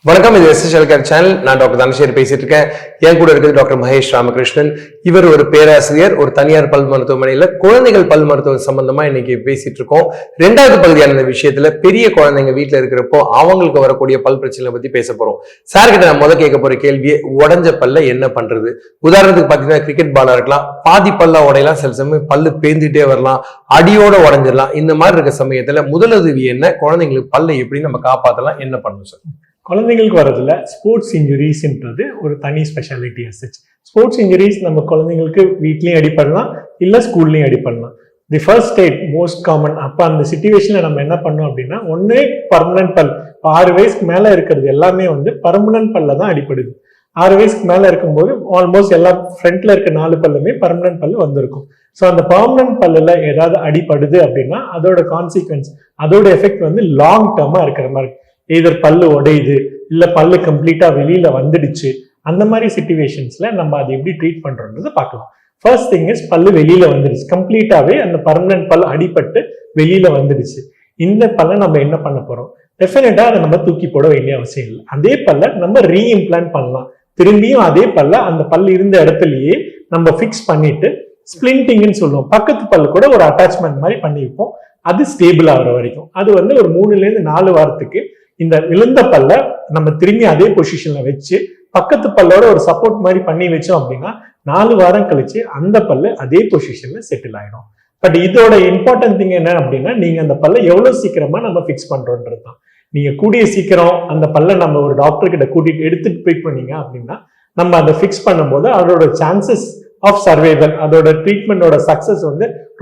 வணக்கம், இது SSL care channel. நான் டாக்டர் தனசேகர் பேசிட்டு இருக்கேன். என் கூட இருக்குது டாக்டர் மகேஷ் ராமகிருஷ்ணன். இவர் ஒரு பேராசிரியர், ஒரு தனியார் பல் மருத்துவமனையில குழந்தைகள் பல் மருத்துவம் சம்பந்தமா இன்னைக்கு பேசிட்டு இருக்கோம். ரெண்டாவது பகுதியான இந்த விஷயத்துல பெரிய குழந்தைங்க வீட்டுல இருக்கிறப்போ அவங்களுக்கு வரக்கூடிய பல் பிரச்சனை பத்தி பேச போறோம். சார் கிட்ட நான் முதல் கேட்க போற கேள்வியே, உடஞ்ச பல்ல என்ன பண்றது? உதாரணத்துக்கு பாத்தீங்கன்னா கிரிக்கெட் பாலா இருக்கலாம், பாதி பல்லா உடையலாம், சில சமயம் பல்லு பேந்துட்டே வரலாம், அடியோட உடஞ்சிடலாம். இந்த மாதிரி இருக்க சமயத்துல முதலுதவி என்ன? குழந்தைங்களுக்கு பல்ல எப்படி நம்ம காப்பாத்தலாம்? என்ன பண்ணணும் சார்? குழந்தைங்களுக்கு வரதுல ஸ்போர்ட்ஸ் இன்ஜுரிஸ்ன்றது ஒரு தனி ஸ்பெஷாலிட்டி அசச். ஸ்போர்ட்ஸ் இன்ஜுரிஸ் நம்ம குழந்தைங்களுக்கு வீட்லயும் அடிப்படலாம், இல்லை ஸ்கூல்லையும் அடிப்படலாம். The first state most common. அப்போ அந்த சிச்சுவேஷன்ல நம்ம என்ன பண்ணோம் அப்படின்னா, ஒன்னே பர்மனன்ட் பல். 6 வயசுக்கு மேல இருக்கிறது எல்லாமே பர்மனன்ட் பல்ல தான் அடிப்படுது. 6 வயசுக்கு மேல இருக்கும்போது ஆல்மோஸ்ட் எல்லா ஃப்ரண்ட்ல இருக்க 4 பல்லுமே பர்மனன்ட் பல்லு வந்திருக்கும். ஸோ அந்த பர்மனன்ட் பல்லுல ஏதாவது அடிப்படுது அப்படின்னா அதோட கான்சிக்வன்ஸ், அதோட எஃபெக்ட் லாங் டேர்மா இருக்கிற மாதிரி. எதர் பல்லு உடையுது, இல்ல பல்லு கம்ப்ளீட்டா வெளியில வந்துடுச்சு, அந்த மாதிரி சிச்சுவேஷன்ஸ்ல நம்ம அதை எப்படி ட்ரீட் பண்றோம்ன்றது பார்க்கலாம். ஃபர்ஸ்ட் திங் இஸ், பல்லு வெளியில வந்துடுச்சு, கம்ப்ளீட்டாவே அந்த பர்மனன்ட் பல் அடிபட்டு வெளியில வந்துடுச்சு. இந்த பல்ல நம்ம என்ன பண்ண போறோம்? டெஃபினட்டா அதை நம்ம தூக்கி போட வேண்டிய அவசியம் இல்லை. அதே பல்ல நம்ம ரீஇம்ப்ளான்ட் பண்ணலாம். திரும்பியும் அதே பல்ல அந்த பல்லு இருந்த இடத்துலயே நம்ம ஃபிக்ஸ் பண்ணிட்டு, ஸ்பிளிண்டிங்னு சொல்லுவோம், பக்கத்து பல்லு கூட ஒரு அட்டாச்மெண்ட் மாதிரி பண்ணி வைப்போம். அது ஸ்டேபிள் ஆகிற வரைக்கும். அது ஒரு 3-4 வாரத்துக்கு இந்த விழுந்த பல்ல நம்ம திரும்பி அதே பொசிஷன்ல வச்சு பக்கத்து பல்லோட ஒரு சப்போர்ட் மாதிரி பண்ணி வச்சோம் அப்படின்னா 4 வாரம் கழிச்சு அந்த பல்லு அதே பொசிஷன்ல செட்டில் ஆயிடும். பட் இதோட இம்பார்ட்டன்ட் திங் என்ன அப்படின்னா, நீங்க அந்த பல்ல எவ்வளவு சீக்கிரமா நம்ம ஃபிக்ஸ் பண்றோன்றது தான். நீங்க கூடிய சீக்கிரம் அந்த பல்ல நம்ம ஒரு டாக்டர் கிட்ட கூட்டிட்டு எடுத்துட்டு போய் பண்ணீங்க அப்படின்னா, நம்ம அதை ஃபிக்ஸ் பண்ணும்போது அதோட சான்சஸ் ஆஃப் சர்வைவல், அதோட ட்ரீட்மெண்டோட சக்சஸ்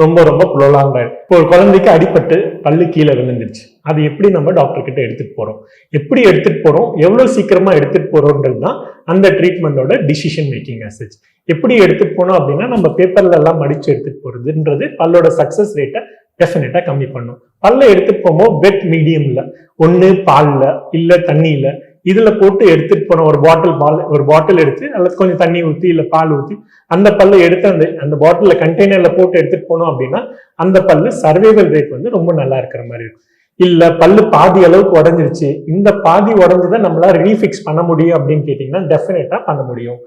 ரொம்ப ரொம்ப ப்ரொலாங் ஆயிடும். இப்போ ஒரு குழந்தைக்கு அடிபட்டு பல்லு கீழே விழுந்துருச்சு, அது எப்படி நம்ம டாக்டர் கிட்ட எடுத்துட்டு போறோம், எப்படி எடுத்துட்டு போறோம், எவ்வளவு சீக்கிரமா எடுத்துட்டு போறோம்ன்றது தான் அந்த ட்ரீட்மெண்டோட டிசிஷன் மேக்கிங் அசச். எப்படி எடுத்துட்டு போனோம் அப்படின்னா, நம்ம பேப்பர்ல எல்லாம் மடிச்சு எடுத்துட்டு போறதுன்றது பல்லோட சக்சஸ் ரேட்டை டெஃபினட்டா கம்மி பண்ணும். பல்ல எடுத்துட்டு போகும்போது வெட் மீடியம்ல, ஒண்ணு பால்ல இல்ல தண்ணியில, இதுல போட்டு எடுத்துட்டு போன ஒரு பாட்டில் எடுத்து அல்லது கொஞ்சம் தண்ணி ஊற்றி இல்ல பால் ஊற்றி அந்த பல்ல எடுத்து அந்த பாட்டில கண்டெய்னர்ல போட்டு எடுத்துட்டு போனோம் அப்படின்னா அந்த பல்லு சர்வைவல் ரேட் ரொம்ப நல்லா இருக்கிற மாதிரி இருக்கும். இல்ல பல்லு பாதி அளவுக்கு உடஞ்சிருச்சு, இந்த பாதி உடஞ்சுதான் நம்மளால ரீஃபிக்ஸ் பண்ண முடியும் அப்படின்னு கேட்டீங்கன்னா டெஃபினட்டா பண்ண முடியும்.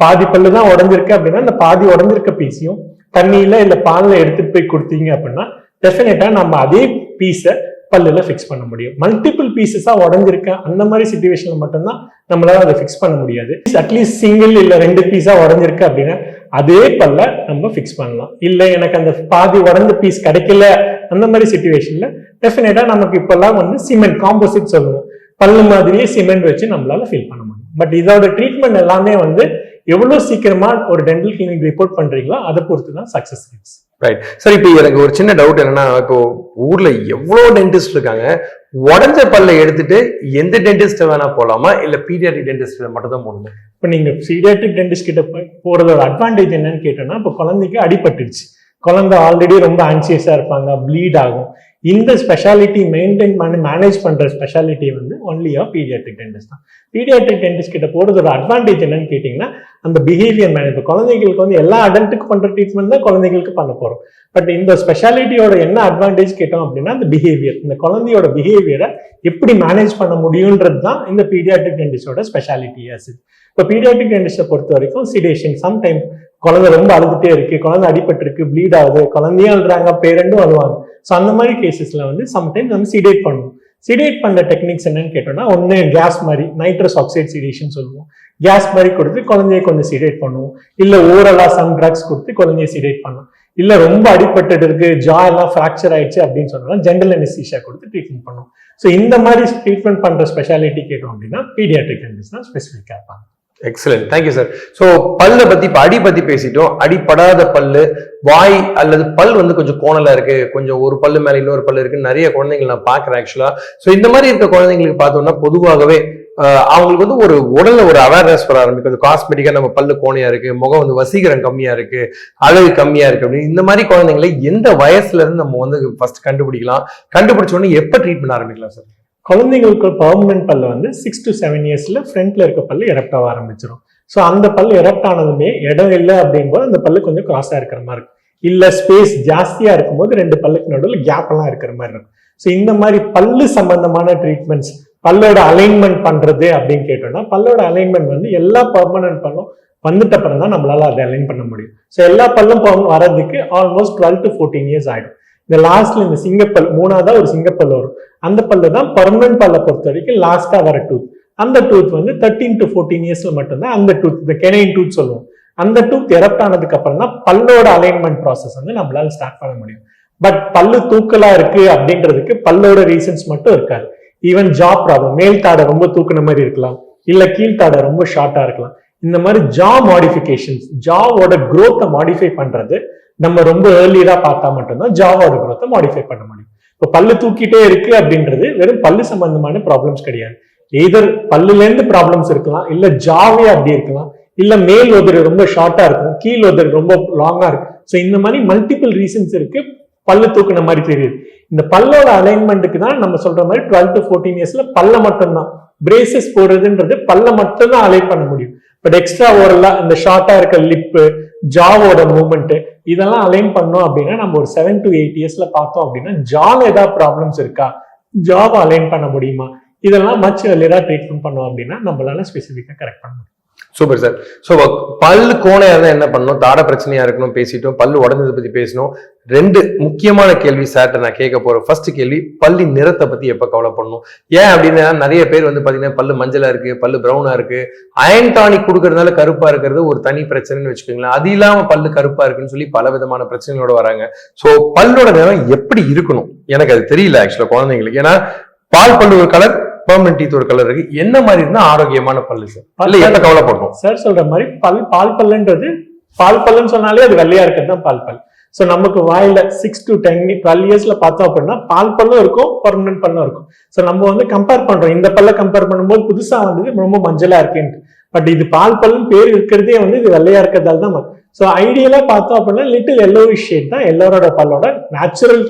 பாதி பல்லு தான் உடஞ்சிருக்கு அப்படின்னா அந்த பாதி உடஞ்சிருக்க பீஸையும் தண்ணியில இல்ல பால்ல எடுத்துட்டு போய் கொடுத்தீங்க அப்படின்னா டெஃபினட்டா நம்ம அதே பீஸை பல்லுல ஃபிக்ஸ் பண்ண முடியும். மல்டிபிள் பீசஸா உடஞ்சிருக்க அந்த மாதிரி சிச்சுவேஷன்ல மட்டும்தான் நம்மளால அதை ஃபிக்ஸ் பண்ண முடியாது. அட்லீஸ்ட் சிங்கிள் இல்ல 2 பீஸா உடஞ்சிருக்கு அப்படின்னா அதே பல்ல நம்ம ஃபிக்ஸ் பண்ணலாம். இல்ல எனக்கு அந்த பாதி உடஞ்ச பீஸ் கிடைக்கல, அந்த மாதிரி சிச்சுவேஷன்ல டெஃபினட்டா நமக்கு இப்பெல்லாம் சிமெண்ட் காம்போசிட் சொல்லுவோம், பல்லு மாதிரியே சிமெண்ட் வச்சு நம்மளால ஃபில் பண்ண முடியும். பட் இதோட ட்ரீட்மெண்ட் எல்லாமே எவ்வளவு சீக்கிரமா ஒரு டென்டல் கிளினிக் ரிப்போர்ட் பண்றீங்களோ அதை பொறுத்து தான் சக்சஸ் ரேட்ஸ். Right sir. இப்போ எனக்கு ஒரு சின்ன டவுட் என்னன்னா, இப்போ ஊர்ல எவ்வளவு டென்டிஸ்ட் இருக்காங்க, உடஞ்ச பல்ல எடுத்துட்டு எந்த டென்டிஸ்ட் வேணா போலாமா, இல்ல பீடியாட்ரிக் டென்டிஸ்ட் மட்டும் தான் போகணுமா? இப்போ நீங்க பீடியாட்ரிக் டென்டிஸ்ட் கிட்ட போறதோட அட்வான்டேஜ் என்னன்னு கேட்டோம்னா, இப்போ குழந்தைக்கு அடிபட்டுடுச்சு, குழந்தை ஆல்ரெடி ரொம்ப ஆன்சியஸா இருப்பாங்க, ப்ளீட் ஆகும். இந்த ஸ்பெஷாலிட்டி மெயின்டைன் பண்ணி மேனேஜ் பண்ற ஸ்பெஷாலிட்டி ஒன்லியா பீடியாட்ரிக் டென்டிஸ்ட் தான். பீடியாட்ரிக் டென்டிஸ்ட் கிட்ட போறதோட அட்வான்டேஜ் என்னன்னு கேட்டீங்கன்னா, அந்த பிஹேவியர் மேனேஜ். குழந்தைங்களுக்கு எல்லா அடல்ட்டுக்கு பண்ற ட்ரீட்மெண்ட் தான் குழந்தைங்களுக்கு பண்ண போறோம். பட் இந்த ஸ்பெஷாலிட்டியோட என்ன அட்வான்டேஜ் கேட்டோம் அப்படின்னா, அந்த பிஹேவியர், இந்த குழந்தையோட பிஹேவியரை எப்படி மேனேஜ் பண்ண முடியும்ன்றது தான் இந்த பீடியாட்ரிக் டென்டிஸ்டோட ஸ்பெஷாலிட்டி. இப்போ பீடியாட்ரிக் டென்டிஸ்டை பொறுத்த வரைக்கும் சிடேஷன், சம்டைம் குழந்தை ரொம்ப அழுதுட்டே இருக்கு, குழந்தை அடிபட்டு இருக்கு, ப்ளீட் ஆகுது, குழந்தையும் அழுறாங்க, பேரண்டும் அழுவாங்க. ஸோ அந்த மாதிரி கேசஸ்ல சம்டைம்ஸ் சிடேட் பண்ணுவோம். சிடேட் பண்ண டெக்னிக்ஸ் என்னன்னு கேட்டோம்னா, ஒன்னு கேஸ் மாதிரி நைட்ரஸ் ஆக்சைடு சிடேஷன் சொல்லுவோம், கேஸ் மாதிரி கொடுத்து குழந்தைய கொஞ்சம் சிடேட் பண்ணுவோம். இல்ல ஓரலா சம் ட்ரக்ஸ் கொடுத்து குழந்தைய சிடேட் பண்ணலாம். இல்ல ரொம்ப அடிபட்டு இருக்கு, ஜா எல்லாம் ஃப்ராக்சர் ஆயிடுச்சு அப்படின்னு சொன்னா ஜென்ரல் அனஸ்தீசியா கொடுத்து ட்ரீட்மெண்ட் பண்ணுவோம். ஸோ இந்த மாதிரி ட்ரீட்மெண்ட் பண்ற ஸ்பெஷாலிட்டி கேட்டோம் அப்படின்னா பீடியாட்ரிக் டென்டிஸ்ட் தான் ஸ்பெசிஃபிக்கா இருப்பாங்க. Excellent, thank you sir. ஸோ பல்ல பத்தி இப்ப அடி பத்தி பேசிட்டோம். அடிப்படாத பல்லு, வாய் அல்லது பல் கொஞ்சம் கோணலா இருக்கு, கொஞ்சம் ஒரு பல்லு மேல இன்னொரு பல்லு இருக்குன்னு நிறைய குழந்தைங்களை நான் பாக்குறேன் ஆக்சுவலா. ஸோ இந்த மாதிரி இருக்க குழந்தைங்களுக்கு பார்த்தோம்னா பொதுவாகவே அவங்களுக்கு ஒரு உடல்ல ஒரு அவேர்னஸ் வர ஆரம்பிக்கும். காஸ்மெட்டிக்கா நம்ம பல்லு கோணையா இருக்கு, முகம் வசீகரம் கம்மியா இருக்கு, அழகு கம்மியா இருக்கு அப்படின்னு. இந்த மாதிரி குழந்தைங்களை எந்த வயசுல இருந்து நம்ம ஃபர்ஸ்ட் கண்டுபிடிக்கலாம்? கண்டுபிடிச்ச உடனே எப்ப ட்ரீட்மெண்ட் ஆரம்பிக்கலாம் சார்? குழந்தைங்களுக்கு பர்மனன்ட் பல்லு 6 to 7 இயர்ஸ்ல ஃப்ரண்ட்ல இருக்க பல்லு எரப்ட் ஆக ஆரம்பிச்சிடும். ஸோ அந்த பல்லு எரப்ட் ஆனதுமே இடம் இல்லை அப்படிங்கும்போது அந்த பல்லு கொஞ்சம் கிராஸா இருக்கிற மாதிரி இருக்கும். இல்ல ஸ்பேஸ் ஜாஸ்தியா இருக்கும்போது 2 பல்லுக்கு நடுவில் கேப் எல்லாம் இருக்கிற மாதிரி இருக்கும். ஸோ இந்த மாதிரி பல்லு சம்பந்தமான ட்ரீட்மெண்ட்ஸ், பல்லோட அலைன்மெண்ட் பண்றது அப்படின்னு கேட்டோம்னா, பல்லோட அலைன்மெண்ட் வந்து எல்லா பெர்மனன்ட் பல்லும் வந்துட்ட அப்புறம் தான் நம்மளால அதை அலைன் பண்ண முடியும். ஸோ எல்லா பல்லும் வரதுக்கு ஆல்மோஸ்ட் 12 to 14 years ஆயிடும். இந்த லாஸ்ட்ல இந்த சிங்கப்பல், மூணாவதா ஒரு சிங்கப்பல் வரும். அந்த பல்லு தான் பர்மனன்ட் பல்லை பொறுத்த வரைக்கும் லாஸ்டா வர டூத். அந்த டூத் வந்து 13 to 14 yearsல மட்டும்தான் அந்த டூத், இந்த கெனைன் டூத் சொல்லுவோம், அந்த டூத் எரப்ட் ஆனதுக்கு அப்புறம் தான் பல்லோட அலைன்மெண்ட் ப்ராசஸ் வந்து நம்மளால ஸ்டார்ட் பண்ண முடியும். பட் பல்லு தூக்கலா இருக்கு அப்படின்றதுக்கு பல்லோட ரீசன்ஸ் மட்டும் இருக்காது. ஈவன் ஜா ப்ராப்ளம், மேல் தாடை ரொம்ப தூக்குன மாதிரி இருக்கலாம், இல்ல கீழ்த்தாடை ரொம்ப ஷார்ட்டா இருக்கலாம். இந்த மாதிரி ஜா மாடிஃபிகேஷன்ஸ், ஜாவோட growth-அ மாடிஃபை பண்றது நம்ம ரொம்ப ஏர்லியரா பார்த்தா மட்டும்தான் ஜாவோட growth-அ மாடிஃபை பண்ண முடியும். இப்போ பல்லு தூக்கிட்டே இருக்கு அப்படின்றது வெறும் பல்லு சம்பந்தமான ப்ராப்ளம்ஸ் கிடையாது. எய்தர் பல்லுல இருந்து ப்ராப்ளம்ஸ் இருக்கலாம், இல்ல ஜாவே அப்படி இருக்கலாம், இல்ல மேல் உதடு ரொம்ப ஷார்ட்டா இருக்கும், கீழ் உதடு ரொம்ப லாங்கா இருக்கும். ஸோ இந்த மாதிரி மல்டிபிள் ரீசன்ஸ் இருக்கு பல்லு தூக்குன மாதிரி தெரியுது. இந்த பல்லோட அலைன்மெண்ட்டுக்கு தான் நம்ம சொல்ற மாதிரி 12 to 14 yearsல பல்ல மட்டும்தான் பிரேசஸ் போடுறதுன்றது பல்ல மட்டும்தான் அலைன் பண்ண முடியும். பட் எக்ஸ்ட்ரா ஓரலா இந்த ஷார்ட்டா இருக்க லிப்பு, ஜாவோட மூவ்மெண்ட் இதெல்லாம் அலைன் பண்ணோம் அப்படின்னா நம்ம ஒரு 7 to 8 yearsல பார்த்தோம் அப்படின்னா ஜால ஏதாவது ப்ராப்ளம்ஸ் இருக்கா, ஜாவை அலைன் பண்ண முடியுமா, இதெல்லாம் மச் ஏர்லியரா ட்ரீட்மெண்ட் பண்ணோம் அப்படின்னா நம்மளால ஸ்பெசிஃபிக்கா கரெக்ட் பண்ண முடியும். Super sir. ஸோ பல்லு கோணையா இருந்தா என்ன பண்ணணும், தாட பிரச்சனையா இருக்கணும் பேசிட்டோம், பல்லு உடஞ்சதை பத்தி பேசணும். 2 முக்கியமான கேள்வி சார்ட்ட நான் கேட்க போறேன். ஃபர்ஸ்ட் கேள்வி, பல்லு நிறத்தை பத்தி எப்ப கவலைப்படணும்? ஏன் அப்படின்னா நிறைய பேர் வந்து பாத்தீங்கன்னா பல்லு மஞ்சளா இருக்கு, பல்லு பிரவுனா இருக்கு, அயன் டானிக் கொடுக்கறதுனால கருப்பா இருக்கிறது ஒரு தனி பிரச்சனைன்னு வச்சுக்கோங்களேன். அது இல்லாம பல்லு கருப்பா இருக்குன்னு சொல்லி பல விதமான பிரச்சனைகளோட வராங்க. ஸோ பல்லோட நிறம் எப்படி இருக்கணும் எனக்கு அது தெரியல ஆக்சுவலா குழந்தைங்களுக்கு. ஏன்னா பால் பல்லு ஒரு கலர், பெர்மனன்ட் டீத் ஒரு கலர் இருக்கு. என்ன மாதிரி இருந்தா ஆரோக்கியமான பல்லு சார்? இல்ல என்ன கவலைப்படணும் சார்? சொல்ற மாதிரி பால் பல்லுன்றது, பால் பல்லுன்னு சொன்னாலே அது வெள்ளையா இருக்கிறது தான் பால் பல். சோ நமக்கு வாயில 6 to 12 yearsல பார்த்தோம் அப்படின்னா பால் பல்லும் இருக்கும், பெர்மனன்ட் பல்லும் இருக்கும். சோ நம்ம வந்து கம்பேர் பண்றோம், இந்த பல்ல கம்பேர் பண்ணும்போது புதுசா வந்தது ரொம்ப மஞ்சளா இருக்குன்னு. பட் இது பால் பல்லுன்னு பேர் இருக்கிறதே வந்து இது வெள்ளையா இருக்கிறதால தான். சோ ஐடியலா பார்த்தோம் அப்படின்னா லிட்டில் எல்லோவிஷ் ஷேட் தான் எல்லாரோட பல்லோட நேச்சுரல்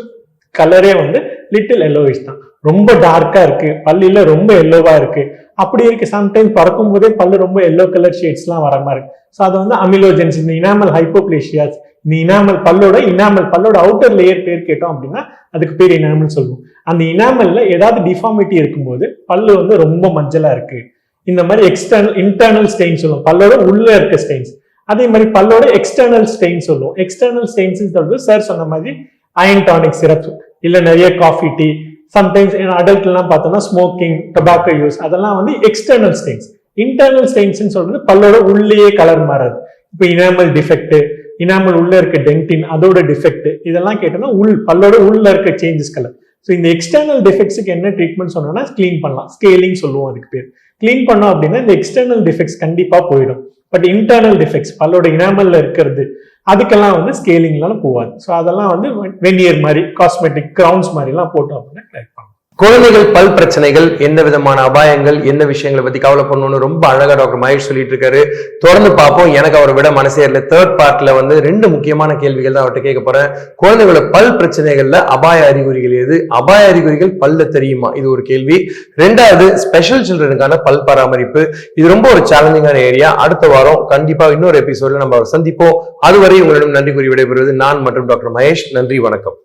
கலரே வந்து லிட்டில் எல்லோவிஷ் தான். ரொம்ப டார்க்கா இருக்கு, பல்லுல ரொம்ப எல்லோவா இருக்கு, அப்படி இருக்கு. சம்டைம்ஸ் பறக்கும் போதே பல்லு ரொம்ப எல்லோ கலர் ஷேட்ஸ் எல்லாம் வர மாதிரி இருக்கு. ஸோ அது வந்து அமிலோஜென்ஸ், இந்த இனாமல் ஹைப்போப்ளேஷியாஸ், இந்த இனாமல் பல்லோட அவுட்டர் லேயர் பேர் கேட்டோம் அப்படின்னா அதுக்கு பேர் இனாமல் சொல்லுவோம். அந்த இனாமல்ல ஏதாவது டிஃபார்மிட்டி இருக்கும்போது பல்லு வந்து ரொம்ப மஞ்சளா இருக்கு, இந்த மாதிரி இன்டர்னல் ஸ்டெயின் சொல்லுவோம், பல்லோட உள்ள இருக்க ஸ்டெயின்ஸ். அதே மாதிரி பல்லோட எக்ஸ்டர்னல் ஸ்டெயின் சொல்லுவோம். எக்ஸ்டர்னல் ஸ்டெயின்ஸ் சொல்றது சார் சொன்ன மாதிரி அயன் டானிக் சிரப், இல்ல நிறைய காஃபி, டீ, சம்டைம்ஸ் அடல்ட் எல்லாம் பார்த்தோம்னா ஸ்மோக்கிங், டொபாக்கோ யூஸ், அதெல்லாம் வந்து எக்ஸ்டர்னல் ஸ்டெயின்ஸ். இன்டர்னல் ஸ்டெயின்ஸ் சொல்றது பல்லோட உள்ளேயே கலர் மாறாது. இப்போ இனாமல் டிஃபெக்ட், இனாமல் உள்ள இருக்க டென்டின் அதோட டிஃபெக்ட், இதெல்லாம் கேட்டோம்னா பல்லோட உள்ள இருக்க சேஞ்சஸ் கலர். ஸோ இந்த எக்ஸ்டர்னல் டிஃபெக்ட்ஸுக்கு என்ன ட்ரீட்மெண்ட் சொன்னோம்னா கிளீன் பண்ணலாம், ஸ்கேலிங் சொல்லுவோம் அதுக்கு பேர். கிளீன் பண்ணோம் அப்படின்னா இந்த எக்ஸ்டர்னல் டிஃபெக்ட்ஸ் கண்டிப்பா போயிடும். பட் இன்டர்னல் டிஃபெக்ட்ஸ் பல்லோட இனாமல்ல இருக்கிறது அதுக்கெல்லாம் வந்து ஸ்கேலிங்லாம் போவாது. ஸோ அதெல்லாம் வந்து வெனியர் மாதிரி, காஸ்மெட்டிக் கிரவுன்ஸ் மாதிரி எல்லாம் போட்டோம் அப்படின்னா கரெக்ட் பண்ணலாம். குழந்தைகள் பல் பிரச்சனைகள், எந்த விதமான அபாயங்கள், என்ன விஷயங்களை பத்தி கவலைப்படணும்னு ரொம்ப அழகா டாக்டர் மகேஷ் சொல்லிட்டு இருக்காரு. தொடர்ந்து பார்ப்போம். எனக்கு அவரை விட மனசேர்ல 3rd பார்ட்ல வந்து 2 முக்கியமான கேள்விகள் தான் அவர்கிட்ட கேட்க போறேன். குழந்தைகளோட பல் பிரச்சனைகள்ல அபாய அறிகுறிகள் எது, அபாய அறிகுறிகள் பல்ல தெரியுமா, இது ஒரு கேள்வி. 2வது ஸ்பெஷல் சில்ட்ரனுக்கான பல் பராமரிப்பு, இது ரொம்ப ஒரு சேலஞ்சிங்கான ஏரியா. அடுத்த வாரம் கண்டிப்பா இன்னொரு எபிசோட்ல நம்ம சந்திப்போம். அதுவரை உங்களிடம் நன்றி கூறி விடைபெறுவது நான் மற்றும் டாக்டர் மகேஷ். நன்றி, வணக்கம்.